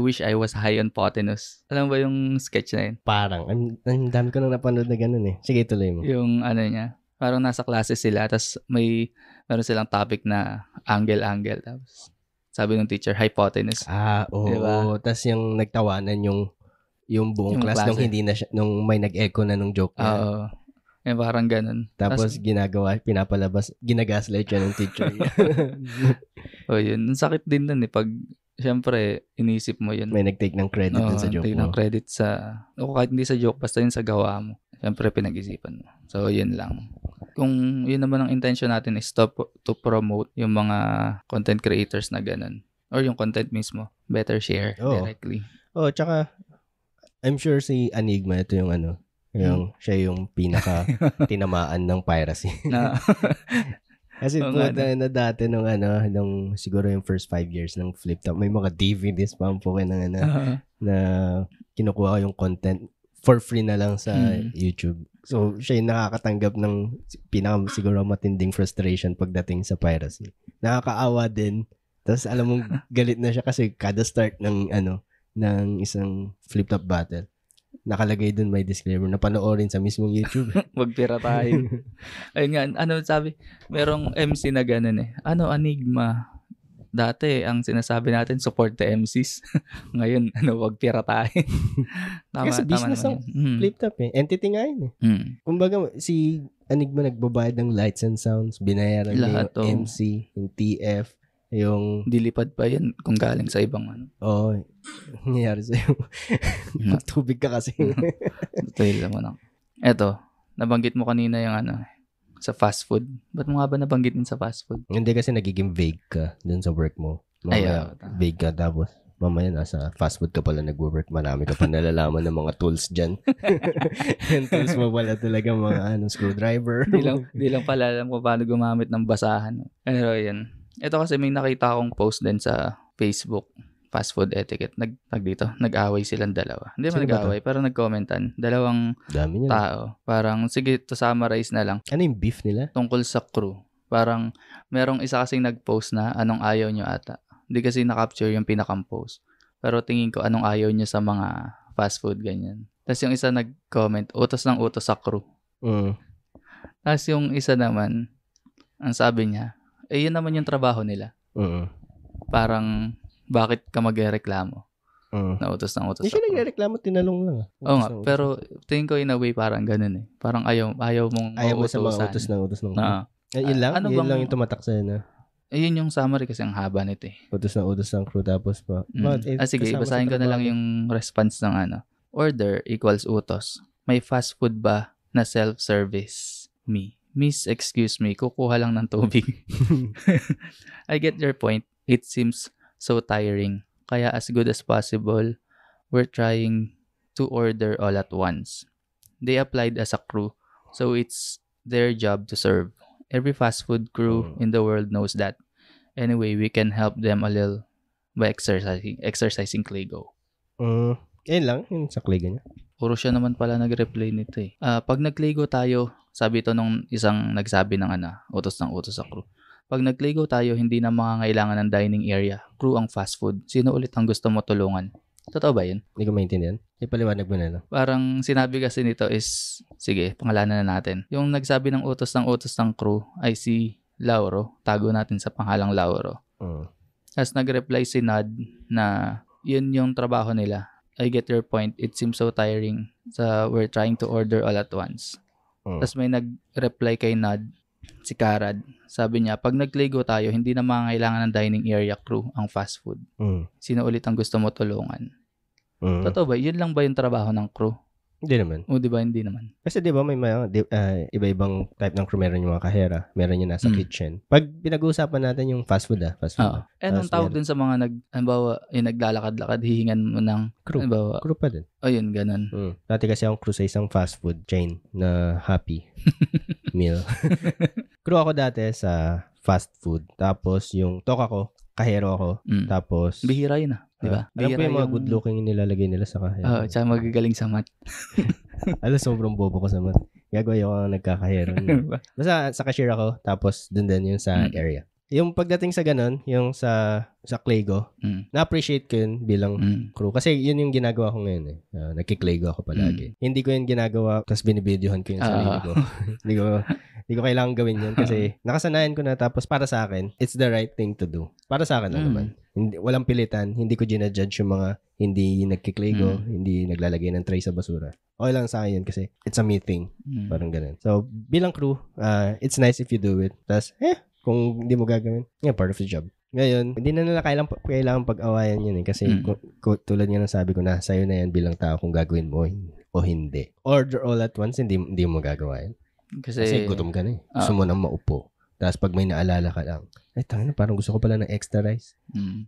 wish I was high on Potinus. Alam mo ba yung sketch na yun? Parang, ang dami ko nang napanood na ganun eh. Sige, tuloy mo. Yung niya, parang nasa klase sila, tapos meron silang topic na angle. Tapos sabi ng teacher, hypotenuse. Oo. Diba? Tapos yung nagtawanan yung buong class nung hindi na siya, nung may nag-echo na nung joke niya. Oo. Parang ganun. Tapos pinapalabas, ginagaslight siya ng teacher. Yun. Sakit din nun pag, syempre, inisip mo yun. May nag-take ng credit dun sa joke mo. Take ng credit kahit hindi sa joke, basta yun sa gawa mo. Syempre, pinag-isipan mo. So, yun lang. Kung yun naman ang intention natin is to promote yung mga content creators na ganun. Or yung content mismo. Better share directly. Tsaka, I'm sure si Enigma, ito yung siya yung pinaka tinamaan ng piracy. Kasi na dati nung siguro yung first 5 years ng Flip Top, may mga DVDs pa po na kinukuha ko yung content for free na lang sa YouTube. So, siya yung nakakatanggap ng pinaka siguro matinding frustration pagdating sa piracy. Nakakaawa din. Tapos alam mong galit na siya kasi kada start ng isang Flip Top battle, nakalagay dun may disclaimer na panoorin sa mismong YouTube. Magpiratahin. Ayun nga, sabi, merong MC na ganun Enigma. Dati, ang sinasabi natin, support the MCs. Ngayon, wag piratahin. Kasi business ang Flip Top Entity nga yun Kumbaga, si Enigma nagbabayad ng lights and sounds, binayaran niya yung MC, yung TF, yung... Dilipad pa yan kung galing sa ibang nangyayari sa'yo. Magtubig ka kasi. Detail naman Eto, nabanggit mo kanina yung sa fast food. Ba't mo nga ba nabanggit din sa fast food? Hindi kasi nagiging vague ka dun sa work mo. Mamaya, vague ka tapos mamaya nasa fast food ka pala nag-work. Marami ka pa nalalaman ng mga tools dyan. Yung tools mo pala talaga mga screwdriver. Di lang pala alam ko paano gumamit ng basahan. Pero yan. Ito kasi may nakita akong post din sa Facebook, fast food etiquette. Nag-away silang dalawa. Hindi man nag-away, pero nag-commentan. Dalawang tao. Parang, sige, to summarize na lang. Ano yung beef nila? Tungkol sa crew. Parang, merong isa kasing nag-post na anong ayaw nyo ata. Hindi kasi na-capture yung pinaka-post. Pero tingin ko anong ayaw nyo sa mga fast food, ganyan. Tapos yung isa nag-comment, utos ng utos sa crew. Tapos yung isa naman, ang sabi niya, yun naman yung trabaho nila. Parang, bakit ka magreklamo? Na utos ng utos Hindi siya nagreklamo, tinalong lang. Oo nga, pero tingin ko in a way parang ganun eh. Parang ayaw mong mo sa mga utos ng utos ng crew. Yun lang? Yun lang yung tumatak sa'yo na? Ayun yung summary kasi ang haba nito eh. Utos ng crew tapos pa. Sige, basahin ko na lang yung response ng Order equals utos. May fast food ba na self-service? Me. Miss, excuse me, kukuha lang ng tubig. I get your point. It seems so tiring. Kaya as good as possible, we're trying to order all at once. They applied as a crew, so it's their job to serve. Every fast food crew in the world knows that. Anyway, we can help them a little by exercising Claygo. Yan lang, yun sa Claygo niya. Puro siya naman pala nag-reply nito eh. Pag nag-Claygo tayo, sabi ito nung isang nagsabi ng utos ng utos sa crew. Pag nag-Claygo tayo, hindi na mangangailangan ng dining area. Crew ang fast food. Sino ulit ang gusto mo tulungan? Totoo ba yun? Hindi ko maintindihan. Ipaliwanag mo na lang. Parang sinabi kasi nito is, sige, pangalanan na natin. Yung nagsabi ng utos ng crew ay si Lauro. Tago natin sa pangalang Lauro. As nag-reply si Nad na yun yung trabaho nila. I get your point. It seems so tiring. We're trying to order all at once. Tapos may nag-reply kay Nad, si Karad. Sabi niya, pag nag-Claygo tayo, hindi na mangangailangan ng dining area crew ang fast food. Sino ulit ang gusto mo tulungan? Totoo ba? Yun lang ba yung trabaho ng crew? Hindi naman. O, di ba? Hindi naman. Kasi di ba may mga iba-ibang type ng crew. Meron yung mga kahera. Meron yung nasa kitchen. Pag pinag-uusapan natin yung fast food fast food. Anong tawag dun sa mga yung naglalakad-lakad, hihingan mo ng crew? Crew pa din. O yun, ganun. Dati kasi akong crew sa isang fast food chain na Happy Meal. Crew ako dati sa fast food. Tapos yung toka ko, kahero ako. Tapos bihira yun diba? Alam ko yung mga good looking yung nilalagay nila sa kahero. Tsaka magagaling sa mat. Alam, sobrang bobo ko sa mat. Gagawa yung nagkakahero. Basta sa cashier ako, tapos dun din yung sa area. Yung pagdating sa ganun, yung sa Claygo, na-appreciate ko yun bilang crew. Kasi yun yung ginagawa ko ngayon eh. Nagki-Claygo ako palagi. Hindi ko yun ginagawa, tapos binibidyohan ko yung sarili ko. Hindi ko kailangan gawin yun kasi nakasanayan ko na, tapos para sa akin, it's the right thing to do. Para sa akin lang naman. Walang pilitan. Hindi ko ginajudge yung mga hindi nagki-Claygo, hindi naglalagay ng tray sa basura. Okay lang sa akin yun kasi it's a me thing. Parang ganun. So, bilang crew, it's nice if you do it. Tapos, kung hindi mo gagawin, part of the job. Ngayon, hindi na nila kailangan pag-awayan yun eh. Kasi tulad nga ng sabi ko na, sa'yo na yan bilang tao kung gagawin mo o hindi. Order all at once, hindi mo gagawa yan. Kasi gutom ka na eh. Gusto mo nang maupo. Tapos pag may naalala ka lang, parang gusto ko pala ng extra rice.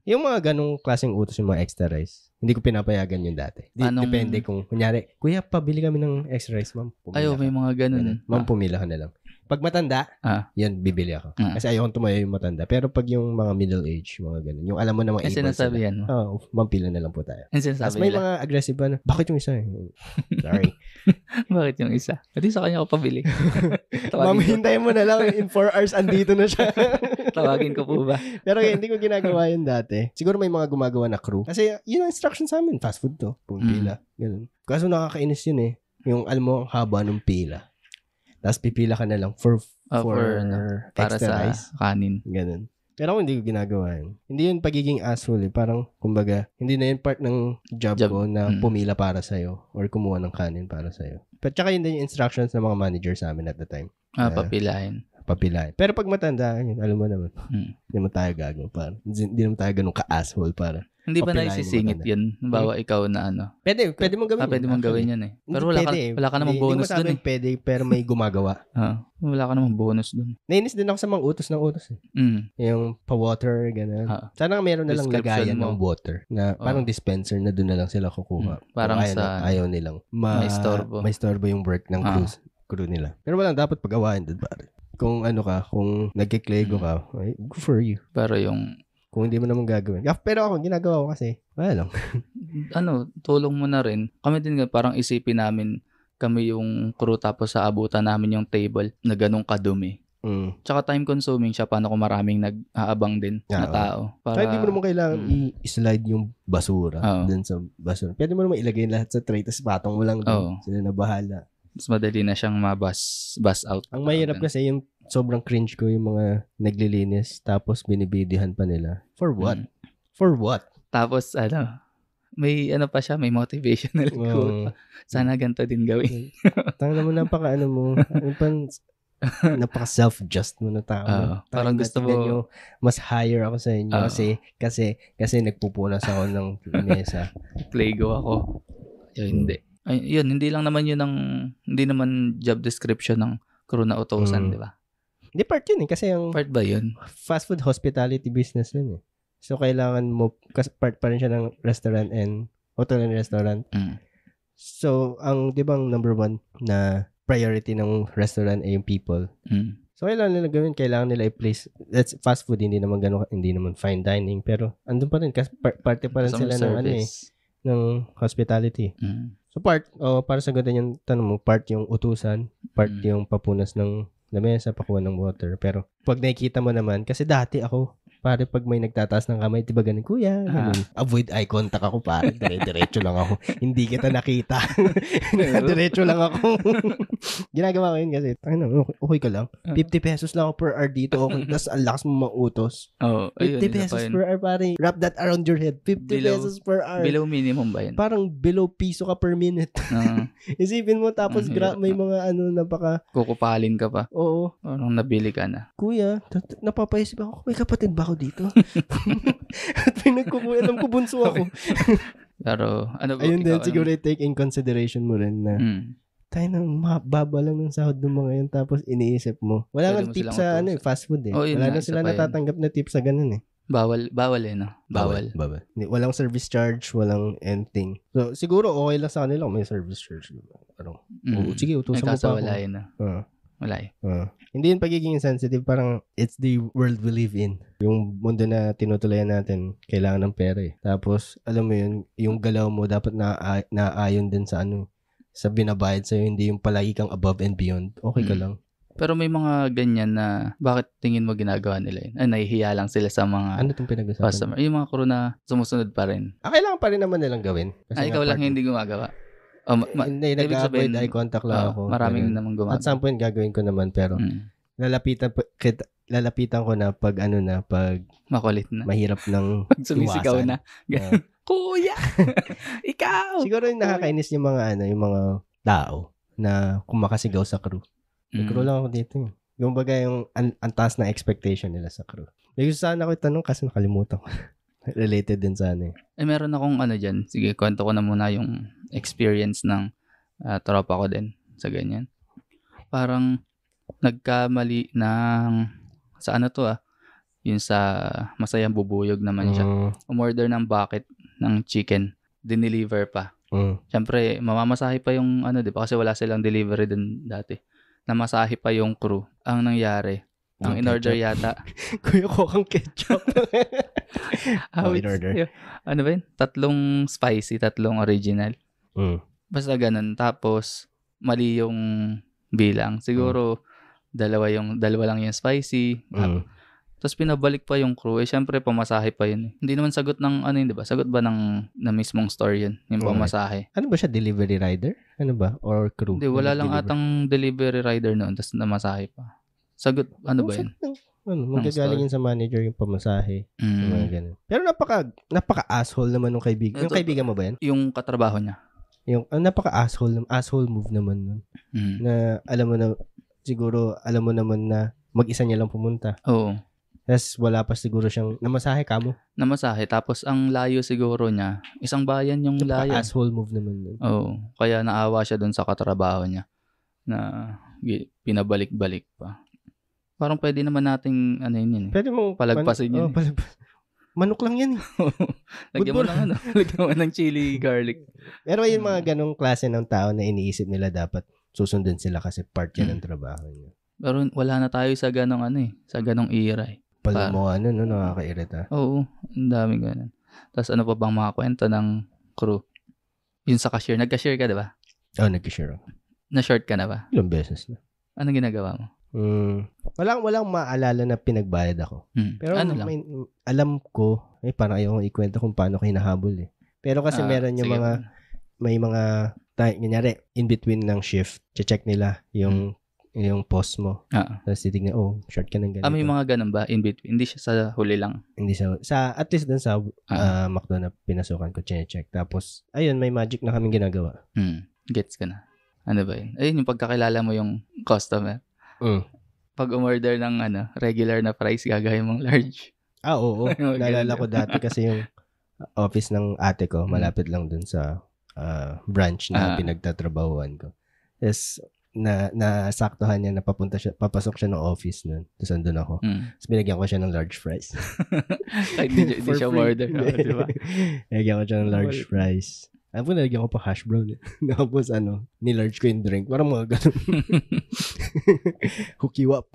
Yung mga ganong klaseng utos, yung mga extra rice, hindi ko pinapayagan yun dati. Depende kung, kunyari, kuya, pabili kami ng extra rice, ma'am. May mga ganun. Ma'am, pumila ka na lang. Pag matanda, yan, bibili ako. Kasi ayokong tumayo yung matanda. Pero pag yung mga middle age, mga ganun, yung alam mo na mga ipon sinasabi yan mo? mampila na lang po tayo. Tapos may mga aggressive ba na, bakit yung isa? Sorry. Bakit yung isa? Pati sa kanya ko pabili. Ma'am, hintayin mo na lang. In 4 hours, andito na siya. Tawagin ko po ba? Pero hindi ko ginagawa yun dati. Siguro may mga gumagawa na crew. Kasi yun ang instruction sa amin. Fast food to. Pumila. Ganun. Kaso nakakainis yun eh. Yung alam mo, haba ng pila. Tapos pipila ka na lang for para sa rice. Kanin. Ganun. Pero ako hindi ko ginagawa yun. Hindi yun pagiging asshole eh. Parang, kumbaga, hindi na yun part ng job ko na pumila para sa'yo or kumuha ng kanin para sa'yo. Pero tsaka yun din yung instructions ng mga manager sa amin at the time. Papilahin. Pero pag matanda, alam mo naman, hindi naman tayo gagawin. Hindi naman tayo ganun ka-asshole para hindi ba naisisingit yun? Bawa ikaw na Pwede mong gawin pwede mong gawin yun eh. Pero wala ka namang bonus dun eh. Pwede, pero may gumagawa. Wala ka namang bonus dun. Nainis din ako sa mga utos ng utos eh. Yung pa-water, gano'n. Sana meron na lang lagayan ng water na parang dispenser na doon na lang sila kukuha. Parang ayaw nilang maistorbo yung work ng crew nila. Pero walang dapat pag-awayan doon pare. Kung kung nagki-Claygo ka, good for you. Pero yung kung hindi mo naman gagawin. Pero ako, ginagawa ko kasi, wala lang. Tulong mo na rin. Kami din parang isipin namin, kami yung crew tapos sa abutan namin yung table na ganun kadumi. Tsaka time consuming siya, paano kung maraming nag-aabang din na tao. Kaya hindi mo naman kailangan i-slide yung basura dun sa basura. Pwede mo naman ilagay lahat sa tray, tapos patong mo lang dun. Sila na bahala. Mas madali na siyang bus out. Ang mahirap kasi yung sobrang cringe ko yung mga naglilinis tapos binibidihan pa nila. For what? For what? Tapos may ano pa siya, may motivational quote pa. Sana ganito din gawin. Tanga naman napaka mo. Napaka self-just mo na tao. Parang gusto mo nyo, mas higher ako sa inyo kasi nagpupunas ako ng mesa. Playgo ako. Hindi. Hindi lang naman hindi naman job description ng crew na utusan, di ba? Hindi, part yun kasi yung part ba yun? Fast food hospitality business yun eh. So, kailangan mo, kasi part pa rin siya ng restaurant and hotel and restaurant. So, di ba ang number one na priority ng restaurant ay yung people. So, kailangan nila gawin, kailangan nila i-place, that's fast food, hindi naman fine dining, pero andun pa rin, kasi parte pa rin sila ng hospitality. So, para sagutin yung tanong mo, part yung utusan, part yung papunas ng lamesa, pakuha ng water. Pero, pag nakikita mo naman, kasi dati ako, pare, pag may nagtataas ng kamay, diba ganun, kuya, ganun. Avoid eye contact ako, pare. Diretso lang ako. Hindi kita nakita. Diretso lang ako. Ginagawa ko yun kasi, okay ka lang. 50 pesos lang ako per hour dito. Okay. Tapos, ang lakas mo mautos. 50 pesos per hour, pare. Wrap that around your head. 50 pesos per hour. Below minimum ba yun? Parang below piso ka per minute. Isipin mo, tapos may mga napaka... Kukupalin ka pa. Oo. Parang nabili ka na. Kuya, napapaisip ako, may kapatid ba ako dito? At may alam ko bunso ako. Pero, ayun din, siguro take in consideration mo rin na tayo nang baba lang ng sahod ng mga yun, tapos iniisip mo. Wala nang tip sa fast food eh. Wala na sila natatanggap na tip sa ganun eh. Bawal eh, no? Bawal. Walang service charge, walang anything. So, siguro okay lang sa kanila kung may service charge. Sige, utusan mo pa ako. Wala yun, no? Wala eh. Hindi yun pagiging insensitive, parang it's the world we live in. Yung mundo na tinutulayan natin, kailangan ng pera eh. Tapos, alam mo yun, yung galaw mo dapat naayon din sa sa binabayad sa'yo, hindi yung palagi kang above and beyond. Okay ka lang. Pero may mga ganyan na, bakit tingin mo ginagawa nila yun? Nahihiya lang sila sa mga itong pinag-usapan? Customer. Yung mga crew na sumusunod pa rin. Kailangan pa rin naman nilang gawin. Ikaw lang hindi gumagawa. Hindi, nag-avoid eye contact lang ako. Maraming naman gumagawa. At some point, gagawin ko naman, pero lalapitan ko na pag pag makulit na. Mahirap ng pag sumisigaw na. Kuya! Ikaw! Siguro yung nakakainis yung mga tao na kumakasigaw sa crew. Crew lang ako dito eh. Yung bagay yung antas na expectation nila sa crew. May gusto sana ako itanong kasi nakalimutan ko. Related din sana eh. Meron akong dyan. Sige, kwento ko na muna yung experience ng tropa ko din sa ganyan. Parang nagkamali ng sa yung sa Masayang Bubuyog naman siya. Umorder ng bucket ng chicken. Dineliver pa. Siyempre, mamamasahe pa yung di ba? Kasi wala silang delivery din dati. Namasahe pa yung crew. Ang nangyari, ang in-order yata. Kuya ko kang ketchup. In-order. Ano ba yun? 3 spicy, 3 original. Basta ganun. Tapos, mali yung bilang. Siguro, dalawa lang yung spicy. Tapos, pinabalik pa yung crew. Siyempre, pamasahe pa yun. Hindi naman sagot ng, di ba? Sagot ba na mismong store yun? Yung pamasahe. Ano ba siya? Delivery rider? Ano ba? Or crew? Hindi, wala lang atang delivery rider noon. Tapos, namasahe pa. Sagot, ba yun? Magagaling yun sa manager yung pamasahe. Yung mga ganun. Pero napaka-asshole naman nung kaibigan. Yung kaibigan mo ba yan? Yung katrabaho niya. Yung asshole move naman nun. Na alam mo na, siguro alam mo naman na mag-isa niya lang pumunta. Oo. Tapos wala pa siguro siyang namasahe kamo. Namasahe. Tapos ang layo siguro niya, isang bayan yung layo. Asshole move naman nun. Oo. Kaya naawa siya dun sa katrabaho niya na pinabalik-balik pa. Parang pwede naman nating yun eh. Pwede mo palagpasin yun. Manok lang yan eh. Lagyan mo ng chili garlic. Pero yung mga ganong klase ng tao na iniisip nila dapat susundin sila kasi part yan ng trabaho niya. Pero wala na tayo sa ganong sa ganong era eh. Pala mo nakakairita. Oo, ang dami ganun. Tapos ano pa bang mga kwento ng crew? Yun sa cashier. Nag-cashier ka, diba? Oo, nag-cashier ako. Na-short ka na ba? Ilang beses na. Anong ginagawa mo? Walang maalala na pinagbayad ako. Pero alam ko, parang ayokong ikwento kung paano ko hinahabol eh. Pero kasi meron yung may mga, kunyari, in between ng shift, check nila yung yung pause mo. Tapos titignan, short ka ng ganito. May mga ganun ba? In between? Hindi siya sa huli lang? Hindi sa at least dun sa McDo na pinasukan ko, check. Tapos, ayun, may magic na kaming ginagawa. Gets ka na. Ano ba yun? Ayun, yung pagkakilala mo yung customer. Pag umorder ng regular na price, gagawin mong large. Oo. Naalala ko dati kasi yung office ng ate ko, malapit lang dun sa branch na pinagtatrabahuan ko. Tapos, nasaktuhan niya na papasok siya ng office nun. Tapos andun ako. Tapos binigyan ko siya ng large fries. Hindi siya order. Diba? Binigyan ko siya ng large fries. Alam ko, nalagyan ko pa hash brown. Tapos nilarge ko yung drink. Parang mga ganun. Hook you up.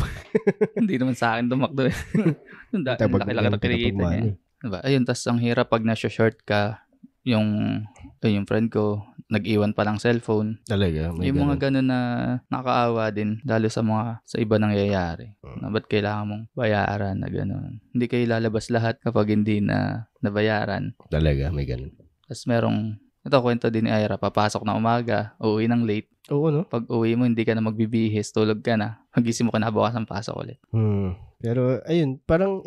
Hindi naman sa akin tumakdo. Laki-laki na pinigita niya. Diba? Ayun, tas ang hirap pag nasa-short ka, yung friend ko, nag-iwan pa ng cellphone. Talaga? Yung mga ganun na nakakaawa din, lalo sa iba nangyayari. Na ba't kailangan mong bayaran na ganun. Hindi kayo lalabas lahat kapag hindi na nabayaran. Talaga, may ganun. Tapos ito kwento din ni Ira, papasok na umaga, uuwi ng late. Oo, no? Pag uwi mo, hindi ka na magbibihis, tulog ka na. Magising mo ka na, bukas ang pasok ulit. Pero, ayun, parang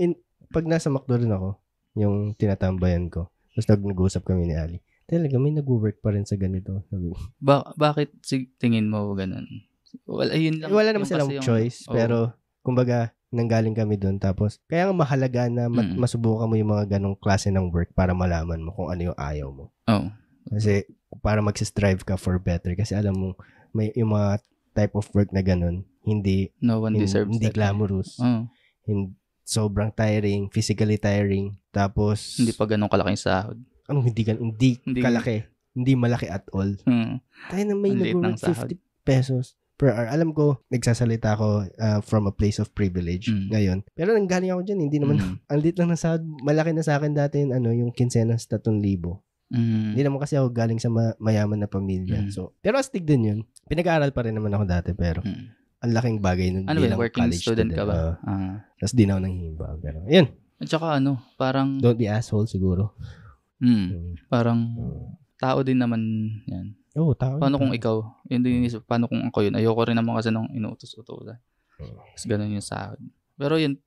pag nasa McDo rin ako, yung tinatambayan ko, tapos nag-uusap kami ni Ali, talaga may nag-work pa rin sa ganito. Bakit tingin mo ganun? Ayun lang. Wala naman silang choice, pero kumbaga, nanggaling kami doon. Tapos, kaya mahalaga na masubukan mo yung mga ganong klase ng work para malaman mo kung ano yung ayaw mo. Kasi, para mag-strive ka for better. Kasi alam mo, may yung mga type of work na ganon, hindi glamorous. Sobrang tiring, physically tiring. Tapos, hindi pa ganun kalaking sahod. Hindi kalaki. Hindi malaki at all. Tayo na may nag-work 50 pesos per hour. Alam ko, nagsasalita ako from a place of privilege ngayon. Pero nanggaling ako dyan, hindi naman, ang lit lang na sahod. Malaki na sa akin dati yung kinsenas 3,000. Hindi naman kasi ako galing sa mayaman na pamilya. So, pero astig din yun. Pinag-aaral pa rin naman ako dati, pero ang laking bagay nun. Working student ka ba? Tapos di na ako nanghihimba. Pero, yun. At saka parang... Don't be asshole siguro. Parang tao din naman yan. Oo, tao. Paano kung ikaw? Yun din inisip, paano kung ako yun? Ayoko rin naman kasi nung inuutos-utosan. Tapos ganun yung sahod. Pero yun,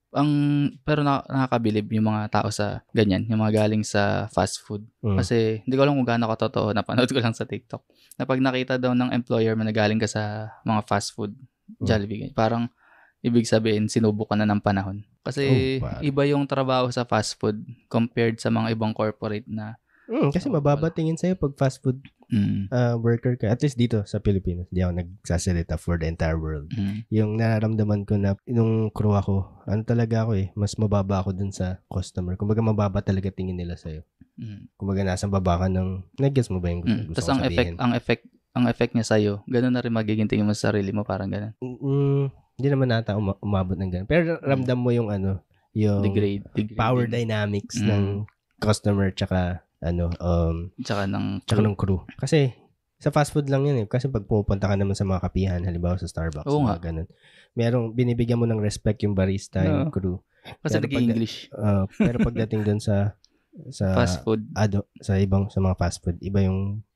pero nakakabilib yung mga tao sa ganyan, yung mga galing sa fast food. Kasi hindi ko alam kung gaano katotoo, napanood ko lang sa TikTok. Na pag nakita daw ng employer mo na galing ka sa mga fast food, Jollibee, parang ibig sabihin, sinubok ka na ng panahon. Kasi iba yung trabaho sa fast food compared sa mga ibang corporate na kasi mababa tingin sa'yo pag fast food worker ka. At least dito sa Pilipinas, di ako nagsasalita for the entire world. Yung nararamdaman ko na nung crew ako, talaga ako mas mababa ako dun sa customer. Kumbaga mababa talaga tingin nila sa'yo. Kumbaga nasa baba ka ng, nag-guess mo ba yung gusto ko sabihin? Ang effect niya sa'yo, gano'n na rin magiging tingin mo sa sarili mo, parang gano'n. Hindi naman nata umabot ng gano'n. Pero ramdam mo yung yung degrade power dynamics ng customer tsaka ng crew. Kasi sa fast food lang yan Kasi pag pupunta ka naman sa mga kapihan, halimbawa sa Starbucks, mga ganun. Binibigyan mo ng respect yung barista, yung crew. Kasi nag-English. Pero pagdating dun sa fast food, sa mga fast food, iba yung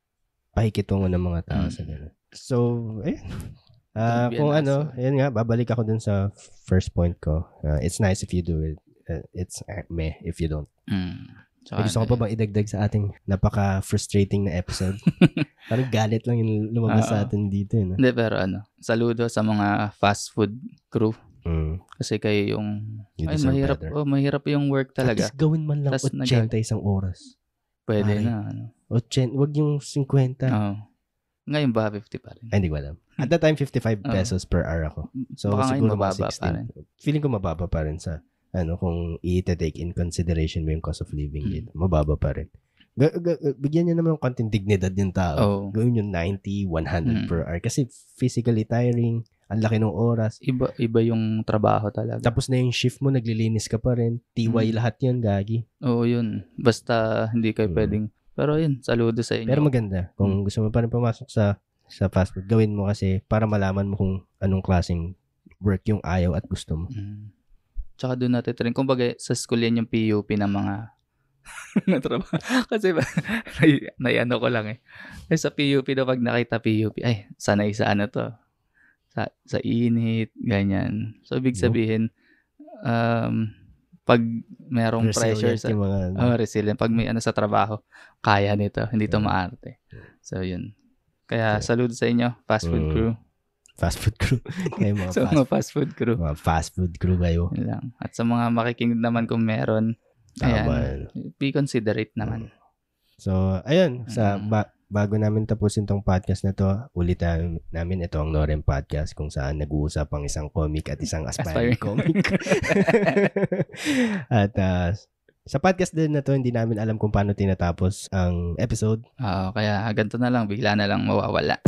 pakikitungo ng mga tao sa ganun. So, kung yun nga, babalik ako dun sa first point ko. It's nice if you do it. It's meh if you don't. Gusto ko pa bang idagdag sa ating napaka-frustrating na episode? Parang galit lang yung lumabas sa atin dito. Hindi, pero saludo sa mga fast food crew. Kasi kayo yung mahirap yung work talaga. At least gawin man lang 80 isang oras. Pwede na. 80, wag yung 50. Ngayon ba 50 pa rin? Ay, hindi ko alam. At that time, 55 pesos per hour ako. So, baka siguro mababa pa rin. Feeling ko mababa pa rin sa kung i-take in consideration mo yung cost of living dito. Mababa pa rin. Bigyan niyo naman ng konting dignidad yung tao. Gawin yung 90, 100 per hour. Kasi physically tiring, ang laki ng oras. Iba yung trabaho talaga. Tapos na yung shift mo, naglilinis ka pa rin. TY lahat yun, gagi. Oo, yun. Basta hindi kayo pwedeng. Pero yun, saludo sa inyo. Pero maganda. Kung gusto mo pa rin pumasok sa fast food, gawin mo kasi para malaman mo kung anong klaseng work yung ayaw at gusto mo. Tsaka doon natin rin. Kumbaga, sa school yan yung PUP ng mga natrabaho. Kasi naiano ko lang Sa PUP na pag nakita PUP, ay, sanay sa to. sa init, ganyan. So, ibig sabihin, pag merong pressure sa resilient, pag may sa trabaho, kaya nito, hindi to maarte. So, yun. Kaya, salute sa inyo, fast food crew. Fast food crew. Kayo mga fast food crew. Mga fast food crew kayo. Yun lang. At sa mga makikinig naman kung meron, ayan, be considerate naman. So, ayun, bago namin tapusin tong podcast na to, ulitan namin ito ang Norem Podcast kung saan nag-uusap ang isang comic at isang aspiring comic. At sa podcast din na to, hindi namin alam kung paano tinatapos ang episode. Kaya ganito na lang, bigla na lang mawawala.